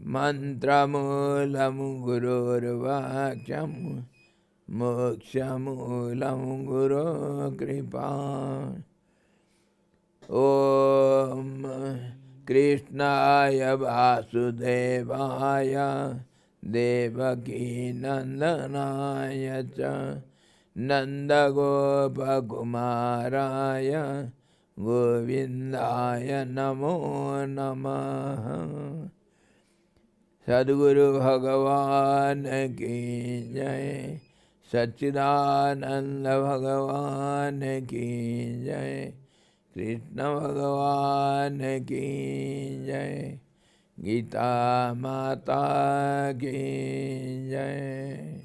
Mantramulam gururvaksham mokshamulam guru kripa. Om Krishnaya Vasudevaya Devaki Nandanaya cha Nandagopakumaraya Govindaya Namo Namaha. Sadguru Bhagavan ki jai, Satchidananda Bhagavan ki jai, Krishna Bhagavan ki jai, Gita Mata ki jai.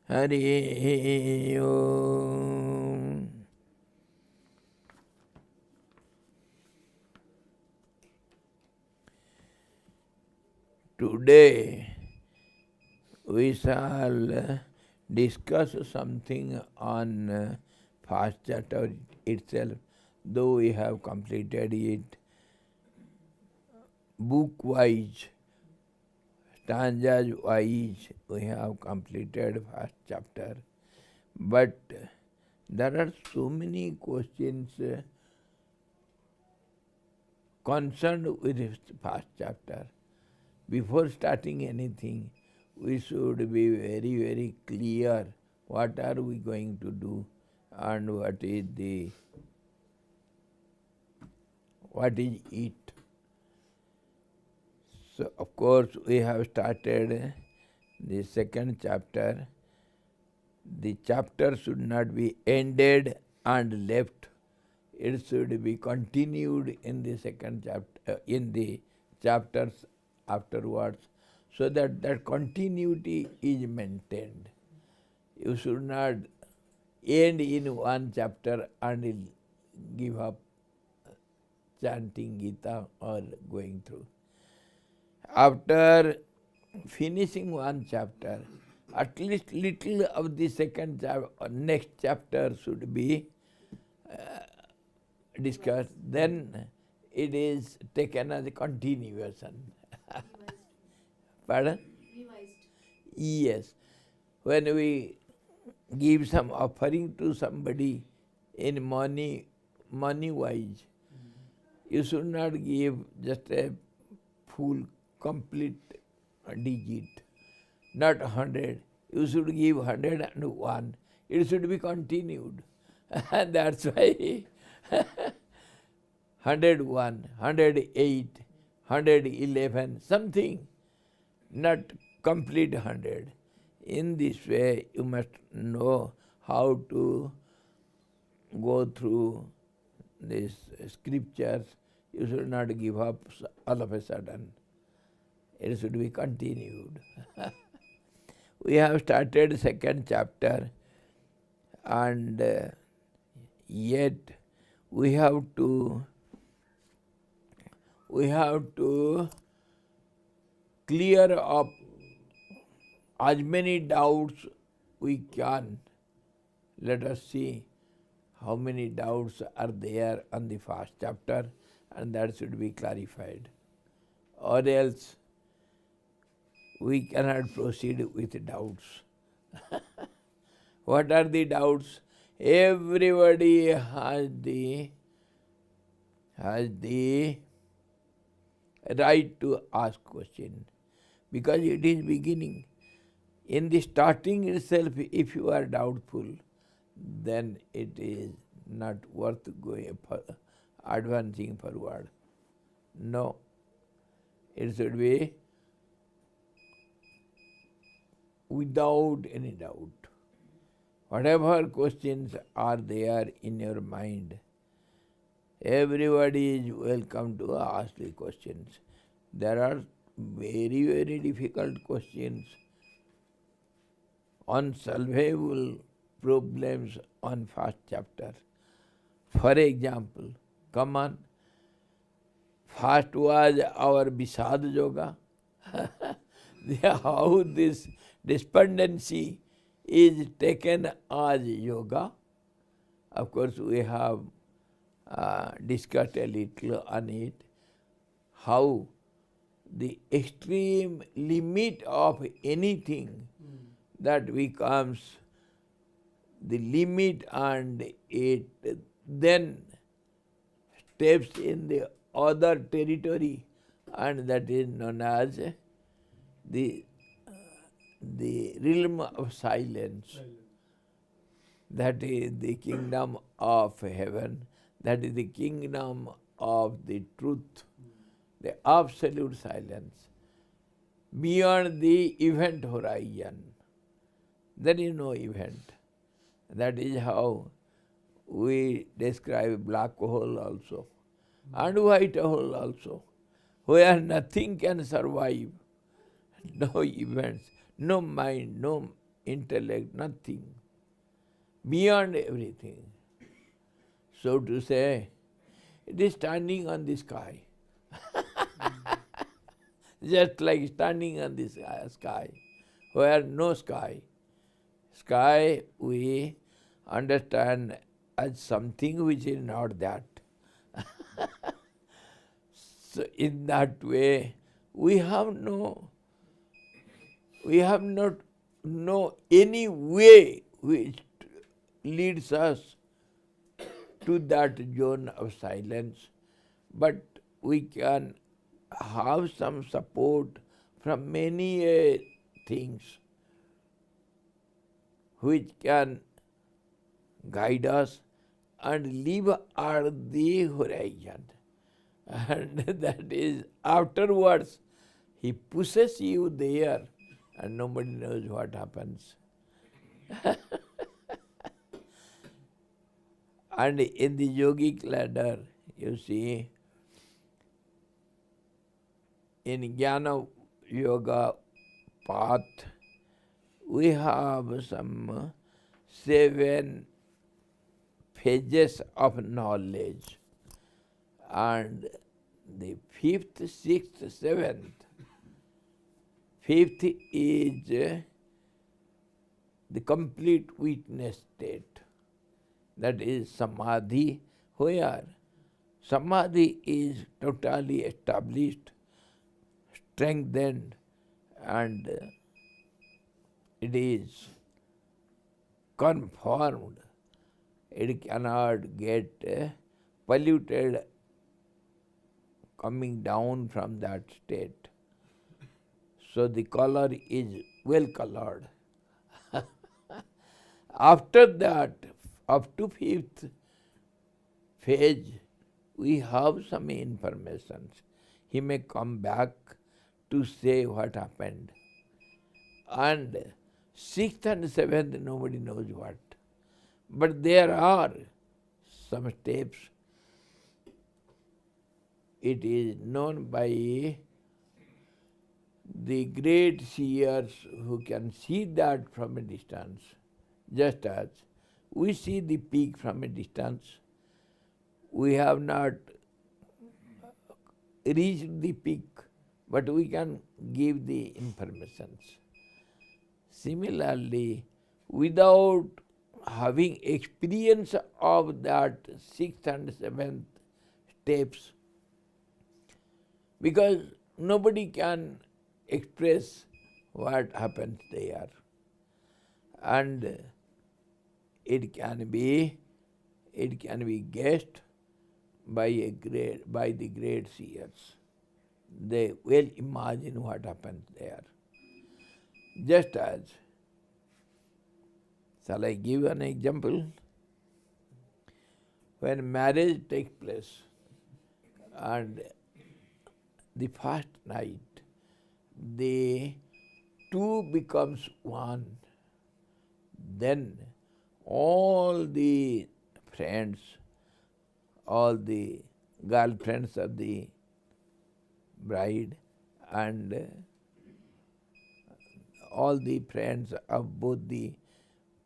Hari Om. Today we shall discuss something on first chapter itself, though we have completed it book-wise, stanzas-wise, we have completed first chapter. But there are so many questions concerned with this first chapter. Before starting anything, we should be very, very clear what are we going to do and what is it. So, of course, we have started the second chapter. The chapter should not be ended and left. It should be continued in the second chapter, in the chapters afterwards, so that that continuity is maintained. You should not end in one chapter and give up chanting Gita or going through. After finishing one chapter, at least little of the second chapter, next chapter should be discussed. Then it is taken as a continuation. Pardon? Revised. Yes. When we give some offering to somebody in money-wise, you should not give just a full, complete digit, not 100. You should give 101. It should be continued. And that's why 101, 108, 111, something, not complete 100. In this way, you must know how to go through these scriptures. You should not give up all of a sudden. It should be continued. We have started second chapter, and yet we have to clear up as many doubts we can. Let us see how many doubts are there on the first chapter, and that should be clarified. Or else we cannot proceed with doubts. What are the doubts? Everybody has the right to ask question, because it is beginning. In the starting itself, if you are doubtful, then it is not worth advancing forward. No, it should be without any doubt. Whatever questions are there in your mind, everybody is welcome to ask the questions. There are very, very difficult questions, unsolvable problems on first chapter. For example, come on, first was our Vishada yoga. How this despondency is taken as yoga. Of course, we have discussed a little on it. how the extreme limit of anything that becomes the limit, and it then steps in the other territory, and that is known as the realm of silence. That is the kingdom of heaven. That is the kingdom of the truth, the absolute silence. Beyond the event horizon, there is no event. That is how we describe black hole also, and white hole also, where nothing can survive, no events, no mind, no intellect, nothing. Beyond everything. So to say, it is standing on the sky. Just like standing on the sky, where no sky. Sky we understand as something which is not that. So in that way, we have not no any way which leads us to that zone of silence, but we can have some support from many things which can guide us and live at the horizon. And that is afterwards, he pushes you there and nobody knows what happens. And in the yogic ladder, you see, in Jnana Yoga path, we have some 7 phases of knowledge. And the 5th, 6th, 7th, 5th is the complete witness state. That is samadhi, where samadhi is totally established, strengthened, and it is confirmed. It cannot get polluted coming down from that state. So the color is well colored. After that, up to 5th phase, we have some information. He may come back to say what happened. And 6th and 7th, nobody knows what. But there are some steps. It is known by the great seers who can see that from a distance, just as we see the peak from a distance. We have not reached the peak, but we can give the informations. Similarly, without having experience of that 6th and 7th steps, because nobody can express what happens there. And it can be guessed by the great seers. They will imagine what happens there. Just as, shall I give an example? When marriage takes place and the first night, the two becomes one, then all the friends, all the girlfriends of the bride and all the friends of both the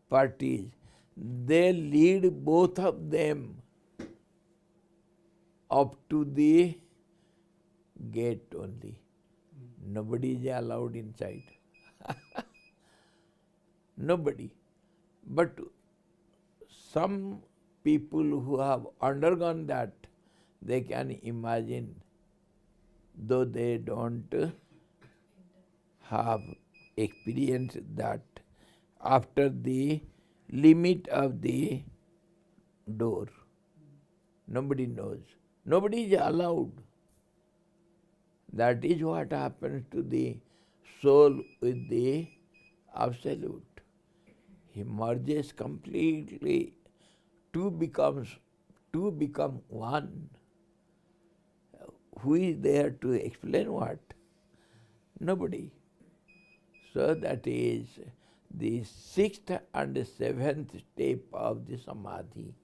parties, they lead both of them up to the gate only. Nobody is allowed inside. Nobody. But some people who have undergone that, they can imagine though they don't have experienced that after the limit of the door. Nobody knows. Nobody is allowed. That is what happens to the soul with the Absolute. He merges completely. Two become one. Who is there to explain what? Nobody. So that is the sixth and seventh step of the Samadhi.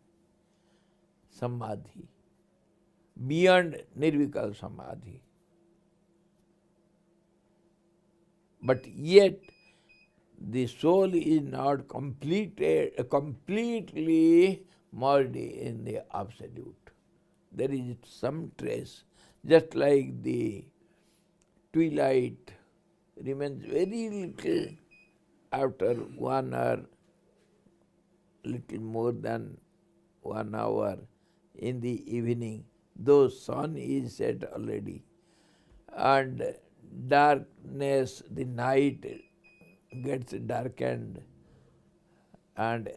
Samadhi. Beyond Nirvikal Samadhi. But yet, the soul is not completely merged in the Absolute. There is some trace. Just like the twilight remains very little after 1 hour, little more than 1 hour in the evening, though sun is set already. And darkness, the night gets darkened and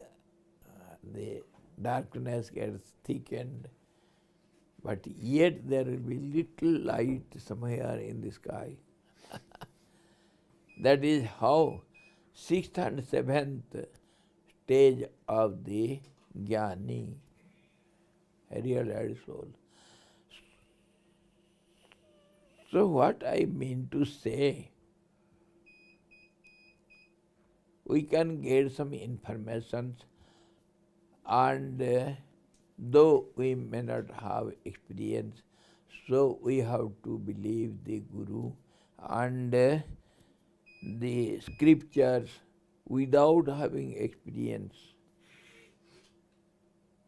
the darkness gets thickened. But yet there will be little light somewhere in the sky. That is how sixth and seventh stage of the Jnani, a realized soul. So what I mean to say, we can get some information, and though we may not have experience, so we have to believe the Guru and the scriptures without having experience.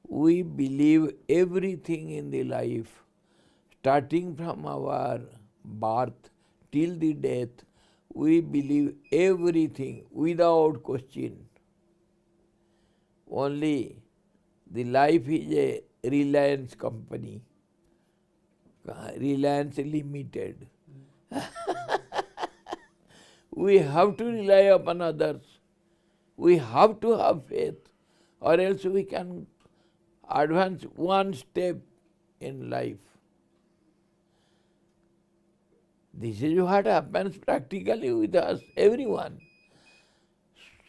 We believe everything in the life, starting from our birth till the death, we believe everything without question. Only the life is a Reliance company, Reliance Limited. We have to rely upon others. We have to have faith, or else we can advance one step in life. This is what happens practically with us, everyone.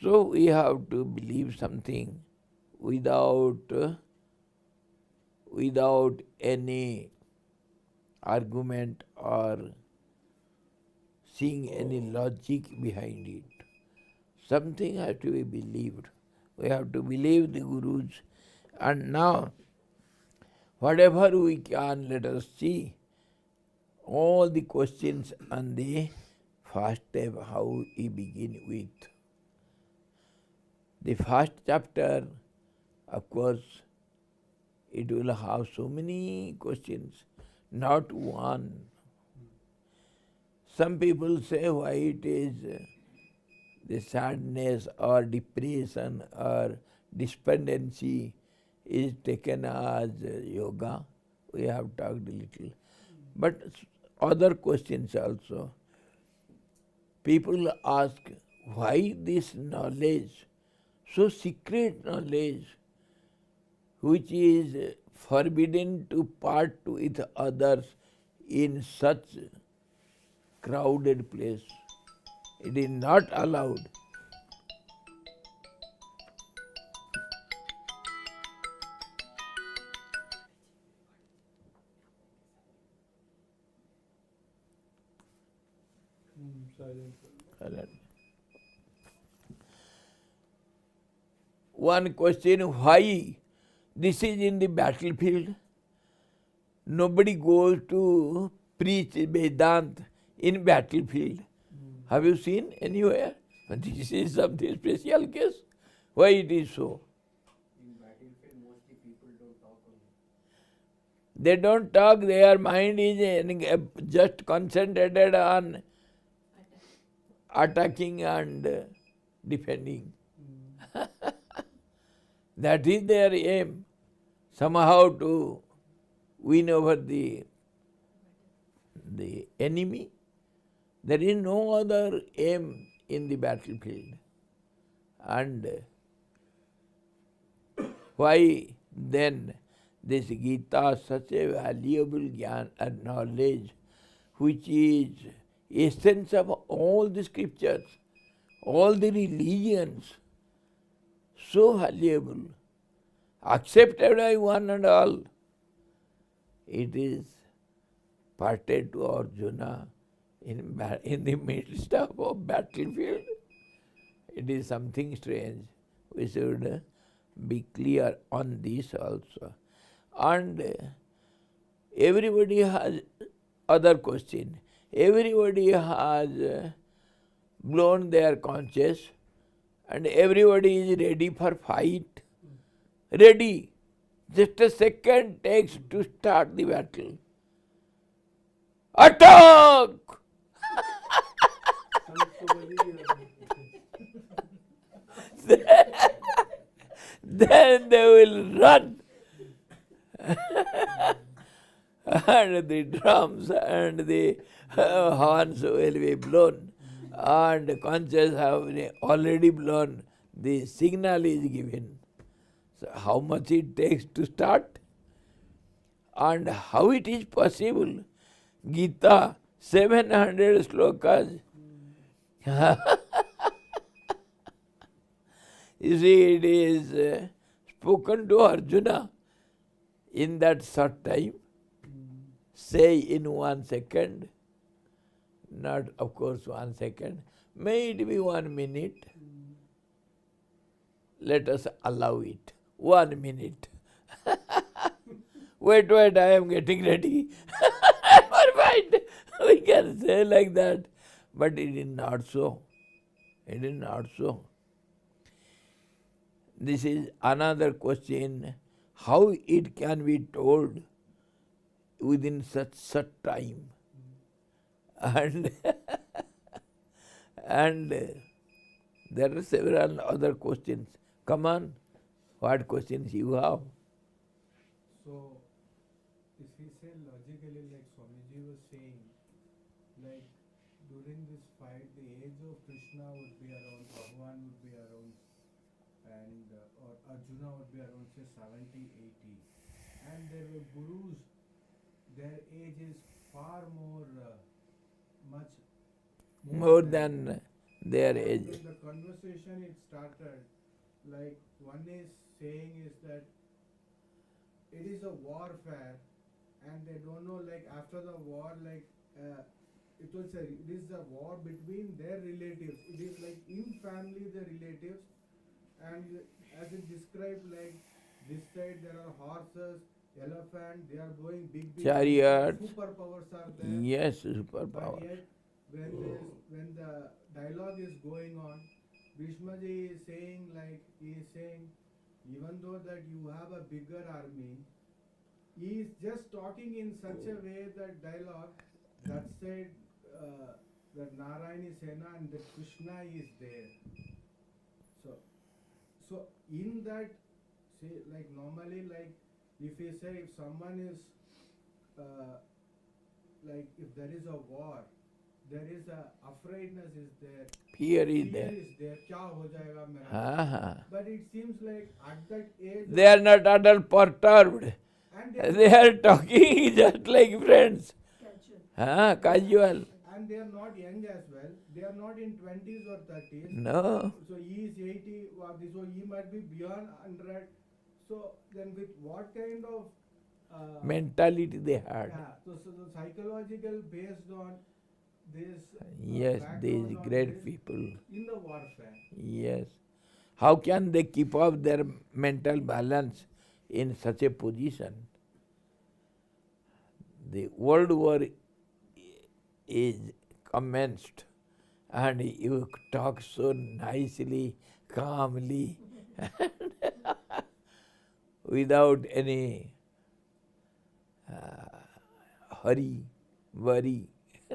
So we have to believe something without any argument or seeing any logic behind it. Something has to be believed. We have to believe the Gurus. And now, whatever we can, let us see all the questions on the first step, how we begin with. The first chapter, of course, it will have so many questions, not one. Some people say why it is the sadness or depression or despondency is taken as yoga. We have talked a little. But other questions also. People ask, why this knowledge, so secret knowledge, which is forbidden to part with others in such crowded place? It is not allowed. Silent. One question, why this is in the battlefield? Nobody goes to preach Vedanta in battlefield. Have you seen anywhere? But this is something special case. Why it is so? In battlefield, mostly people don't talk only. They don't talk, their mind is just concentrated on attacking and defending. That is their aim, somehow to win over the enemy. There is no other aim in the battlefield. And why then this Gita, such a valuable gyan and knowledge, which is essence of all the scriptures, all the religions, so valuable, accepted by one and all, it is parted to Arjuna in the midst of a battlefield. It is something strange. We should be clear on this also. And everybody has other question. Everybody has blown their conches and everybody is ready for fight. Ready. Just a second takes to start the battle. Attack! Then they will run. And the drums and the horns will be blown. And the conches have already blown. The signal is given. So how much it takes to start? And how it is possible? Gita, 700 slokas. You see, it is spoken to Arjuna in that short time. Say in 1 second, not of course 1 second, may it be 1 minute. Let us allow it. 1 minute. Wait, I am getting ready. Perfect. We can say like that. But it is not so. It is not so. This is another question, how it can be told within such time. And there are several other questions. Come on, what questions you have? So, if we say logically, like Swamiji was saying, like during this fight, the age of Krishna would be around, Bhagwan would be around, and or Arjuna would be around say 70, 80. And there were gurus, their age is far more, much More than their And age. in the conversation it started, like one is saying is that it is a warfare and they don't know, like after the war, like it is a war between their relatives. It is like in family the relatives, and as it described, like this side there are horses, elephant, they are going big Chariots. superpowers are there. Yes, But superpower. yet, when the dialogue is going on, Bhishmaji is saying, like he is saying, even though that you have a bigger army, he is just talking in such a way that dialogue that said that Narayani Sena and that Krishna is there. So in that, say, like normally, like if we say if someone is like if there is a war, there is a afraidness is there, Fear is fear there. is there, kya ho jayega mera. Uh-huh. But it seems like at that age, They are not at all perturbed. and They are talking just like friends. Casual. and they are not young as well. They are not in 20s or 30s. No. So he is 80, so he might be beyond 100. So then with what kind of Mentality they had. yeah, so the psychological based on this Yes, these background on great this people. in the warfare. Yes. How can they keep up their mental balance in such a position? The World War is commenced and you talk so nicely, calmly, without any hurry, worry,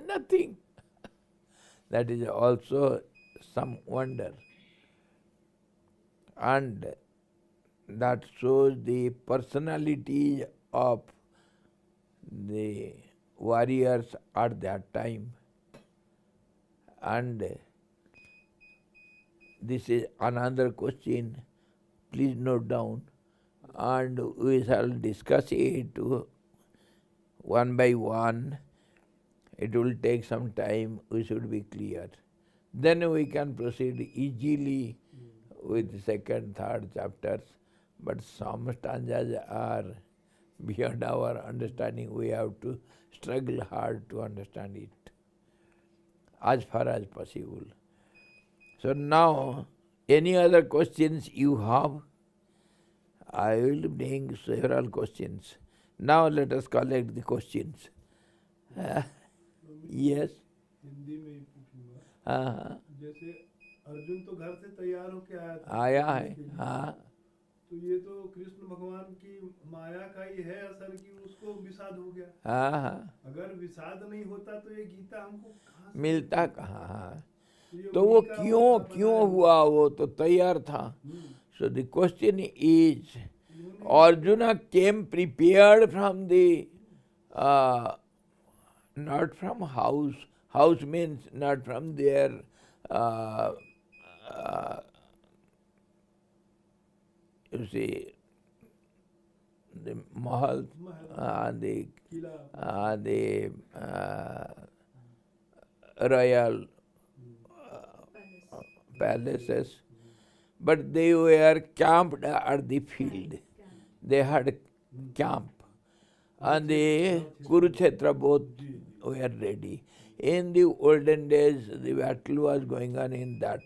nothing. That is also some wonder. And that shows the personality of the warriors at that time. And this is another question. Please note down, and we shall discuss it one by one. It will take some time. We should be clear. Then we can proceed easily with second, third chapters. But some stanzas are beyond our understanding. We have to struggle hard to understand it as far as possible. So now, any other questions you have? I will bring several questions. Now let us collect the questions. Yes. Hindi में ही पूछूंगा। हाँ, जैसे अर्जुन तो घर से तैयार होके आया था आया है। के लिए। हाँ, तो ये तो कृष्ण भगवान की माया का ही है असर कि उसको विषाद हो गया। हाँ, अगर विषाद नहीं होता तो ये गीता हमको कहाँ से मिलता कहाँ? हाँ, ये तो वो उन्हीं का क्यों अवतार क्यों बनाया हुआ? वो तो तैयार था. So the question is, Arjuna came prepared from the not from house. House means not from their you see the mahal, the royal palaces, but they were camped at the field. They had camp, and the Kurukshetra both were ready. In the olden days, the battle was going on in that.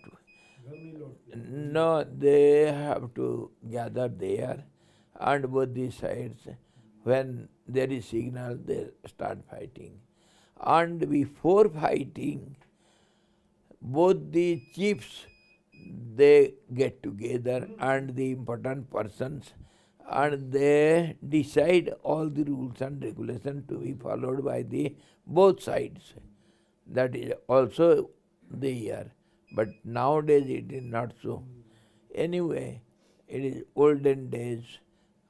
No, they have to gather there, and both the sides, when there is signal, they start fighting. And before fighting, both the chiefs, they get together, and the important persons, and they decide all the rules and regulations to be followed by the both sides. That is also the year. But nowadays it is not so. Anyway, it is olden days,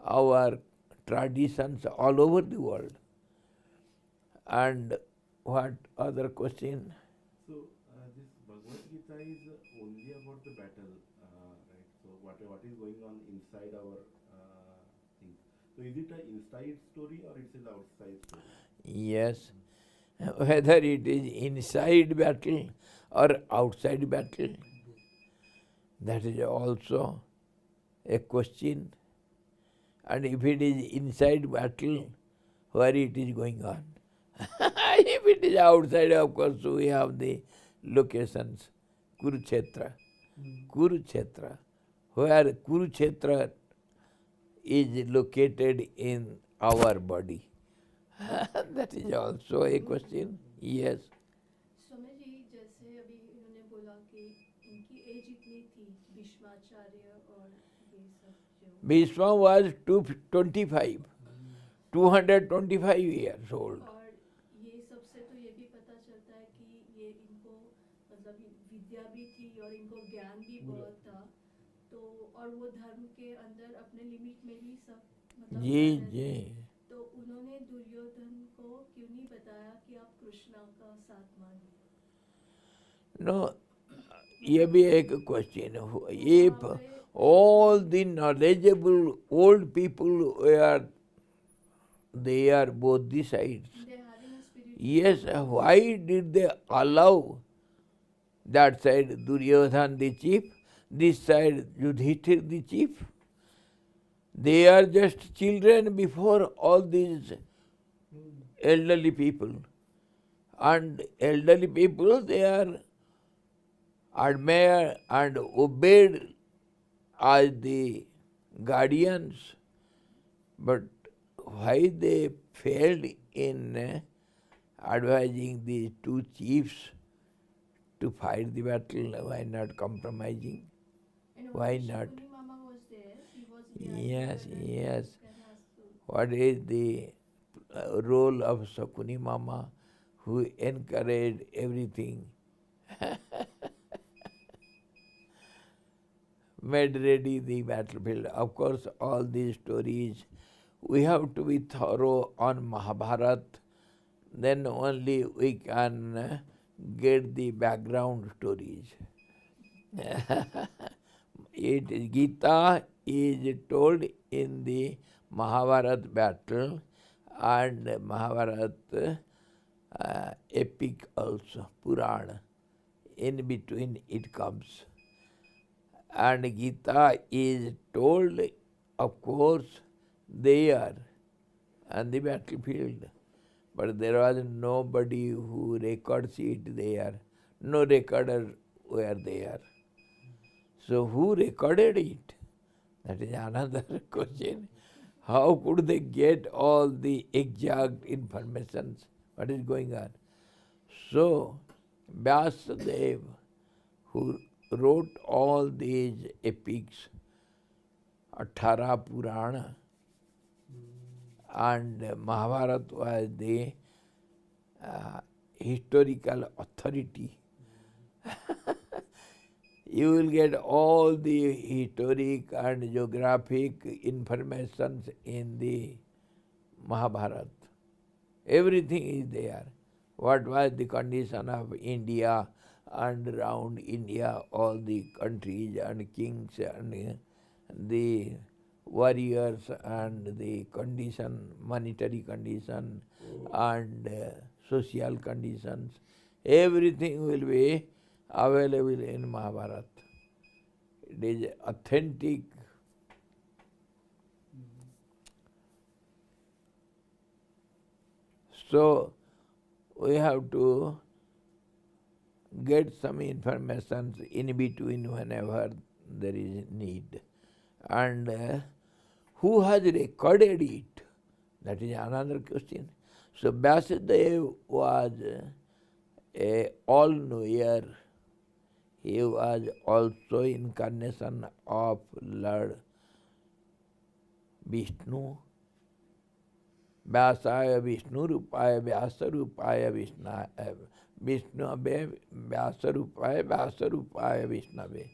our traditions all over the world. And what other question? So this Bhagavad Gita is only about the battle, right? So what is going on inside our thing? So is it an inside story or it's an outside story? Yes. Whether it is inside battle or outside battle, that is also a question. And if it is inside battle, where it is going on? If it is outside, of course, we have the locations. Kurukshetra. Kurukshetra. Where Kurukshetra is located in our body. That is also a question. Yes. Swami ji, जैसे अभी इन्होंने बोला कि इनकी as इतनी थी, भीष्माचार्य और ये सब जो Bhishma was 225, 225 years old. और ये सबसे तो ये भी पता चलता है कि ये इनको मतलब विद्या भी थी और इनको ज्ञान भी बहुत था, तो और वो धर्म के अंदर अपने लिमिट में भी सब मतलब जी रहे थे। जी. तो उन्होंने दुर्योधन को क्यों नहीं बताया कि आप कृष्णा का साथ मानिए? No, ये भी एक question. If all the knowledgeable old people were there, both the sides, They're having a spiritual yes, why did they allow that side Duryodhan the chief, this side Yudhishthir the chief? They are just children before all these elderly people. And elderly people, they are admired and obeyed as the guardians. But why they failed in advising the two chiefs to fight the battle? Why not compromising? And Why when not? Shakuni Mama was there, he was behind Yes, her and yes. that has to What is the role of Shakuni Mama, who encouraged everything? Made ready the battlefield. Of course, all these stories, we have to be thorough on Mahabharata, then only we can get the background stories. Gita is told in the Mahabharata battle and Mahabharata epic also, Purana. In between it comes. And Gita is told, of course, there on the battlefield. But there was nobody who records it there. No recorder were there. So who recorded it? That is another question. How could they get all the exact information? What is going on? So, Vyasadeva, who wrote all these epics, 18 Purana, and Mahabharata was the historical authority. You will get all the historic and geographic information in the Mahabharata. Everything is there. What was the condition of India and around India, all the countries and kings and the warriors and the condition, monetary condition and social conditions. Everything will be available in Mahabharata. It is authentic. So, we have to get some information in between whenever there is need. And who has recorded it? That is another question. So Vyasadeva was a all-knower. He was also incarnation of Lord Vishnu. Vyasaya Vishnu Rupaya Vyasa Rupaya Vishnave. Vishnave Vyasa Rupaya Vyasa Rupaya Vishnave.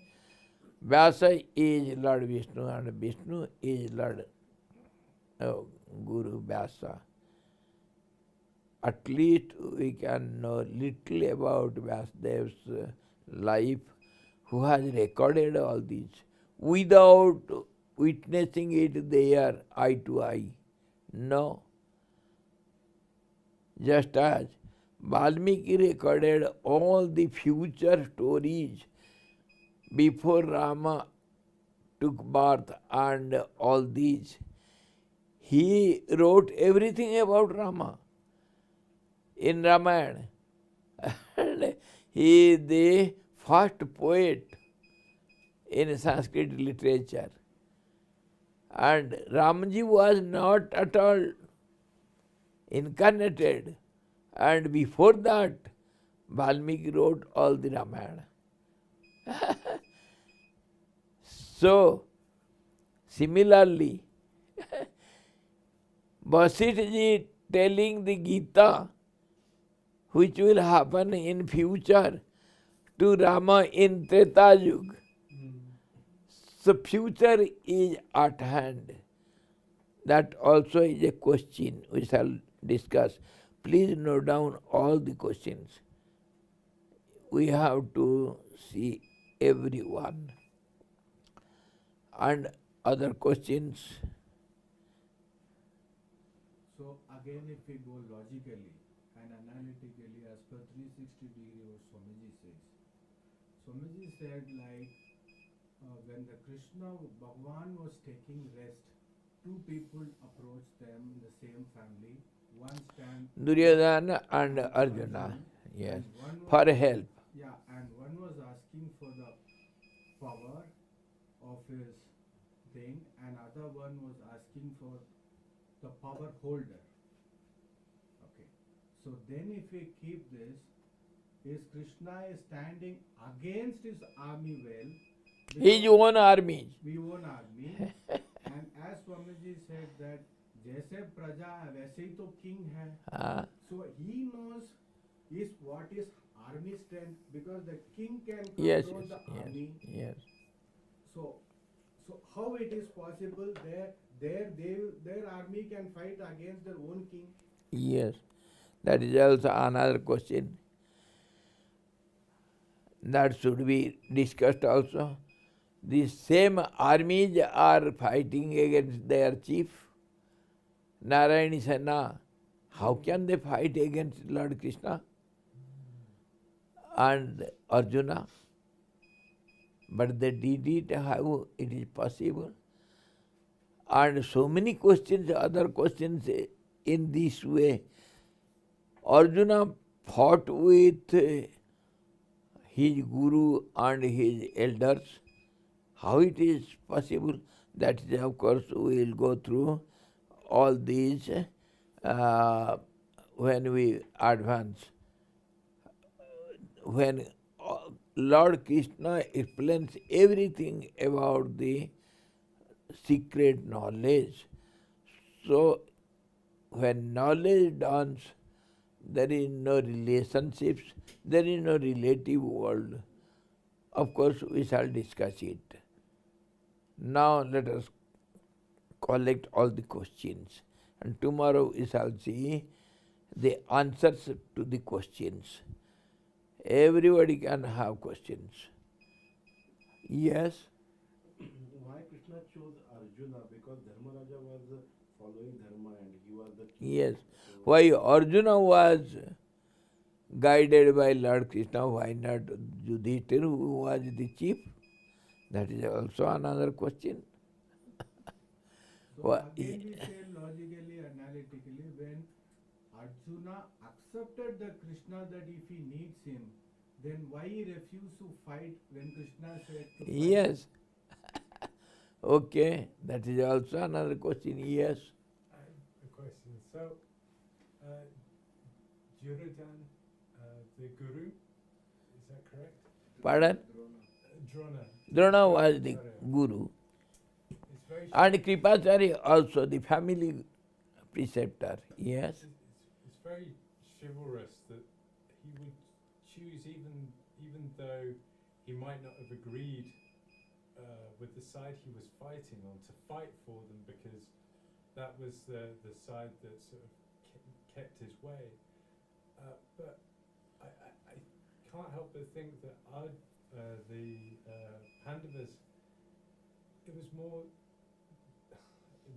Vyasa is Lord Vishnu and Vishnu is Lord Guru Vyasa. At least we can know little about Vyasadeva's life, who has recorded all this without witnessing it there eye to eye. No. Just as Valmiki recorded all the future stories before Rama took birth and all these, he wrote everything about Rama in Ramayana. And he is the first poet in Sanskrit literature. And Ramji was not at all incarnated. And before that, Valmiki wrote all the Ramayana. So, similarly, Vasishtha ji telling the Gita, which will happen in future, to Rama in Treta Yuga. So future is at hand. That also is a question we shall discuss. Please note down all the questions. We have to see everyone. And other questions? So again, if we go logically and analytically as per 360 degree what Swamiji says. Swamiji said like when the Krishna Bhagwan was taking rest, two people approached them in the same family. One stand Duryodhana and Arjuna, yes, for help. Yeah, and one was asking for the power of his thing, and other one was asking for the power holder. Okay. So then if we keep this, is Krishna is standing against his army well. His own army. We own army. And as Swamiji said that जैसे प्रजा है वैसे ही तो king है. So he knows is what is army strength because the king can control the army. Yes. So how it is possible their army can fight against their own king? Yes. That is also another question. That should be discussed also. The same armies are fighting against their chief. Narayani said, "No, how can they fight against Lord Krishna and Arjuna?" But they did it, how it is possible. And so many questions, other questions in this way. Arjuna fought with his guru and his elders. How it is possible? That is, of course, we will go through all these when we advance. When Lord Krishna explains everything about the secret knowledge, so when knowledge dawns, there is no relationships, there is no relative world. Of course, we shall discuss it. Now let us collect all the questions, and tomorrow we shall see the answers to the questions. Everybody can have questions. Yes? Why Krishna chose Arjuna? Because Dharmaraja was following Dharma and he was the king. Yes. So Why Arjuna was guided by Lord Krishna, why not Yudhishthira, who was the chief? That is also another question. So again we say logically, analytically, when Arjuna accepted the Krishna that if he needs him, then why he refused to fight when Krishna said to fight? Yes. Okay, that is also another question. Yes. I have a question. So, Duryodhan, the guru, is that correct? Pardon? Drona. Drona was the Sorry. guru. It's very And Kripacharya also the family preceptor. Yes. it's very chivalrous that he would choose even though he might not have agreed with the side he was fighting on, to fight for them because that was the side that sort of kept his way. But I can't help but think that the Pandavas, it was more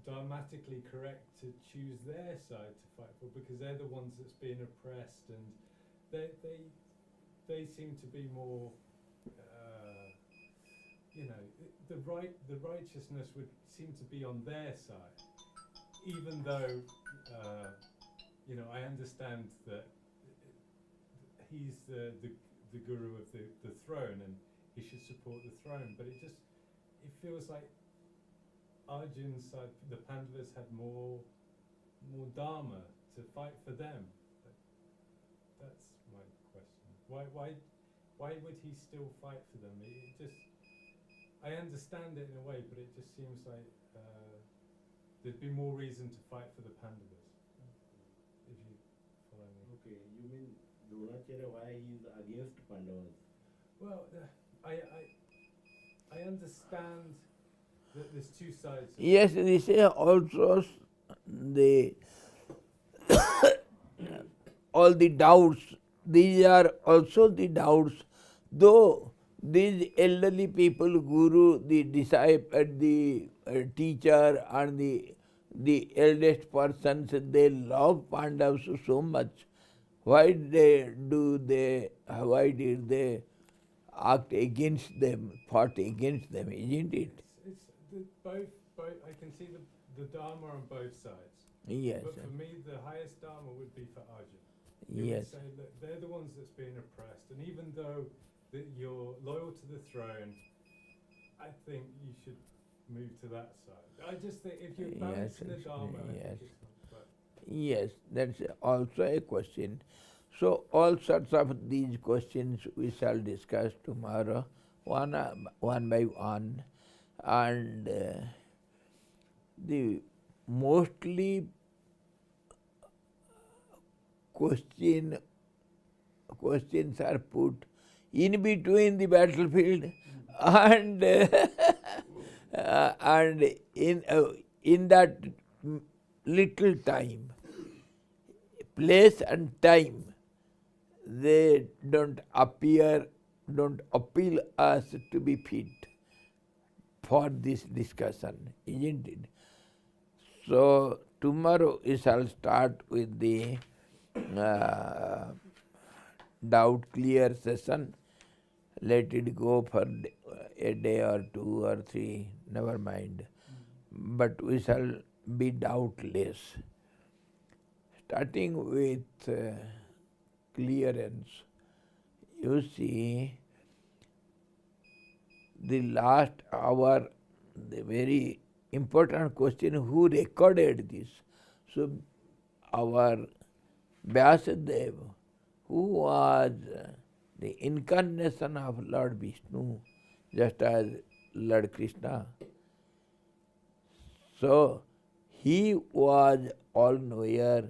dharmatically correct to choose their side to fight for because they're the ones that's being oppressed, and they seem to be more the righteousness would seem to be on their side, even though I understand that he's the guru of the throne and he should support the throne, but it feels like Arjun's side, the Pandavas, had more dharma to fight for them. But that's my question. Why would he still fight for them? I understand it in a way, but it just seems like there'd be more reason to fight for the Pandavas. If you follow me. okay, you mean Dronacharya, why he is against Pandavas? Well, I understand that there's two sides. Yes, this is also the all the doubts. These are also the doubts. Though these elderly people, guru, the disciple, the teacher, and the eldest persons, they love Pandavas so much. Why did they act against them, fought against them, isn't it? It's both. I can see the dharma on both sides. Yes. But for me, the highest dharma would be for Arjuna. He would Yes. say that they're the ones that's being oppressed, and even though that you're loyal to the throne, I think you should move to that side. I just think if you're balancing the dharma, I yes. think it's not. But Yes, that's also a question. So all sorts of these questions we shall discuss tomorrow, one by one, and the mostly questions are put in between the battlefield and in that little time. place and time, they don't appeal us to be fit for this discussion, isn't it? So tomorrow we shall start with the doubt clear session. Let it go for a day or 2 or 3, never mind. But we shall be doubtless. Starting with clearance, you see, the last hour, the very important question, who recorded this? So our Vyasadeva, who was the incarnation of Lord Vishnu, just as Lord Krishna. So he was all-knower.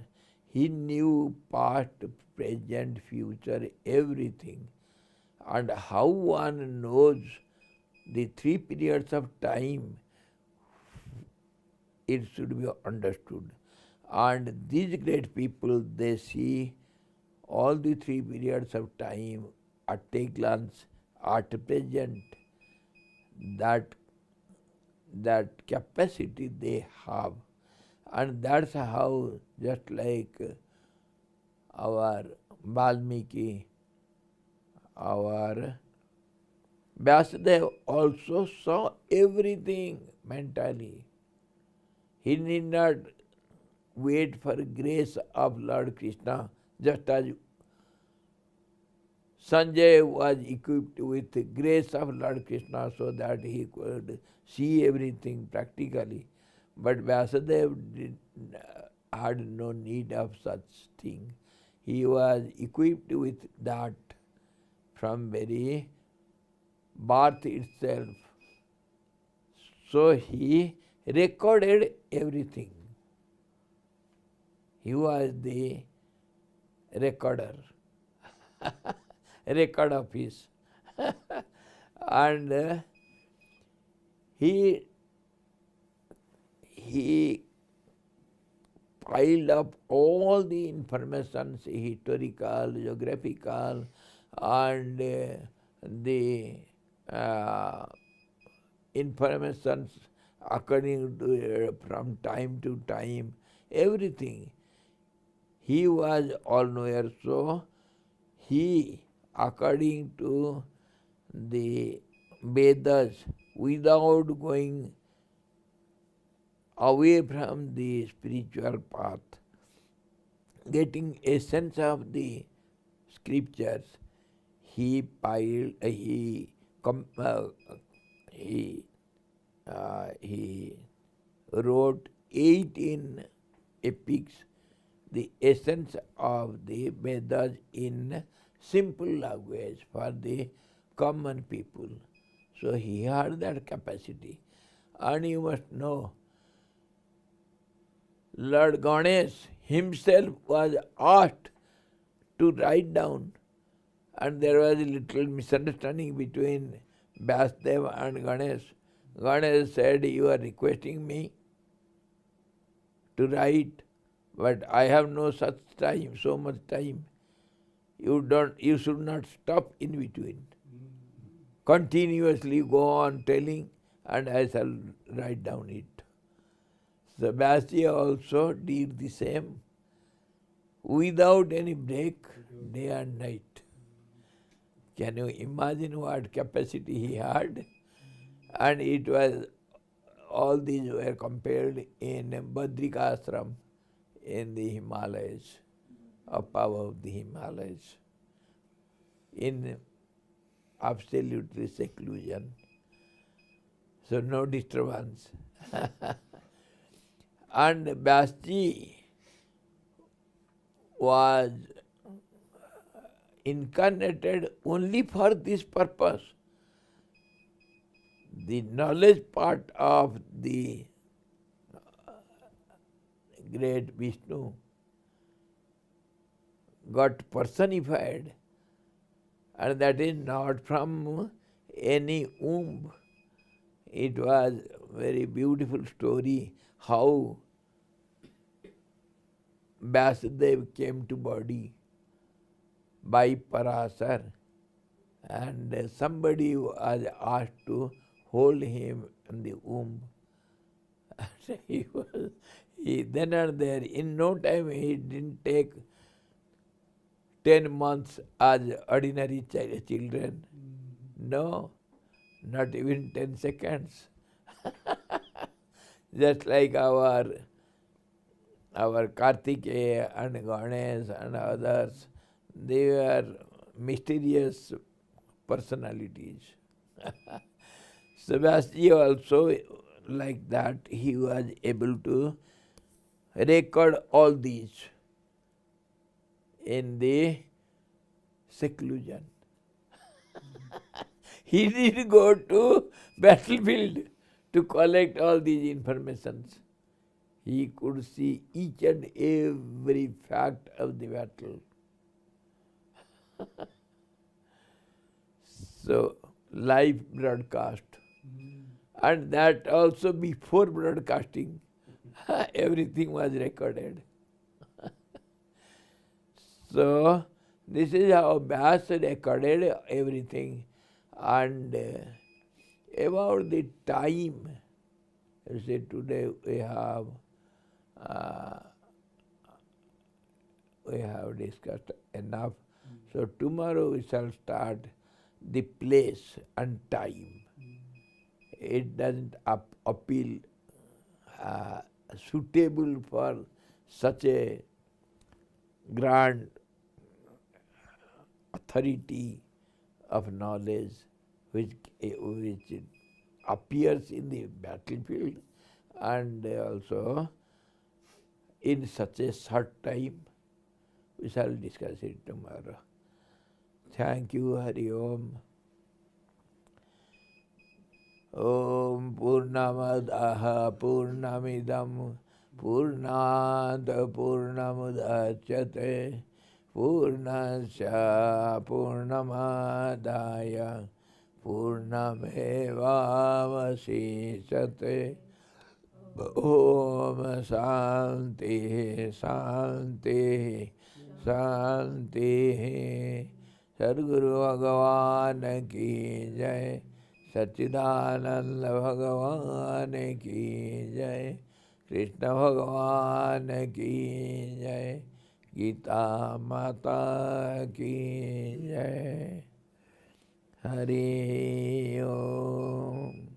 He knew past, present, future, everything. And how one knows the 3 periods of time, it should be understood. And these great people, they see all the 3 periods of time at a glance, at present, that capacity they have. And that's how, just like our Valmiki, our Vyasadeva also saw everything mentally. He need not wait for grace of Lord Krishna, just as Sanjay was equipped with the grace of Lord Krishna so that he could see everything practically. But Vyasadeva had no need of such thing. He was equipped with that from very birth itself. So he recorded everything. He was the recorder, record office. And he piled up all the information, historical, geographical, and the information according to from time to time, everything. He was all-knower, so he, according to the Vedas, without going away from the spiritual path, getting a sense of the scriptures, he wrote 18 epics, the essence of the Vedas in simple language for the common people. So he had that capacity. And you must know, Lord Ganesh himself was asked to write down, and there was a little misunderstanding between Vyasadeva and Ganesh. Ganesh said, "You are requesting me to write, but I have no such time, so much time. You should not stop in between. Continuously go on telling, and I shall write down it." So Vyasadeva also did the same, without any break, day and night. Can you imagine what capacity he had? And it was, all these were compiled in Badrika Ashram in the Himalayas, above of the Himalayas, in absolutely seclusion. So no disturbance. And Vyasji was incarnated only for this purpose. The knowledge part of the great Vishnu got personified, and that is not from any womb. It was a very beautiful story how Vasudev came to body by Parasar, and somebody was asked to hold him in the womb. He then and there, in no time he didn't take 10 months as ordinary children. No, not even 10 seconds. Just like our Kartikeya and Ganesh and others, they were mysterious personalities. Sebastian also like that, he was able to record all these in the seclusion. He didn't go to battlefield to collect all these informations. He could see each and every fact of the battle. So, live broadcast. And that also before broadcasting, everything was recorded. So, this is how Vyasa recorded everything. And about the time, you see, today we have discussed enough. So tomorrow we shall start the place and time. It doesn't appeal suitable for such a grand authority of knowledge which appears in the battlefield and also in such a short time. We shall discuss it tomorrow. Thank you, Hari Om. Om Purnamadaha Purnamidam Purnat Purnamudachyate Purnasya Purnamadaya Purnamevavasisate. Om Shanti Shanti Shanti. Sadguru Bhagavan ki jai. Satchidananda Bhagavan ki jai. Krishna Bhagavan ki jai. Gita Mata ki jai. Hari Om.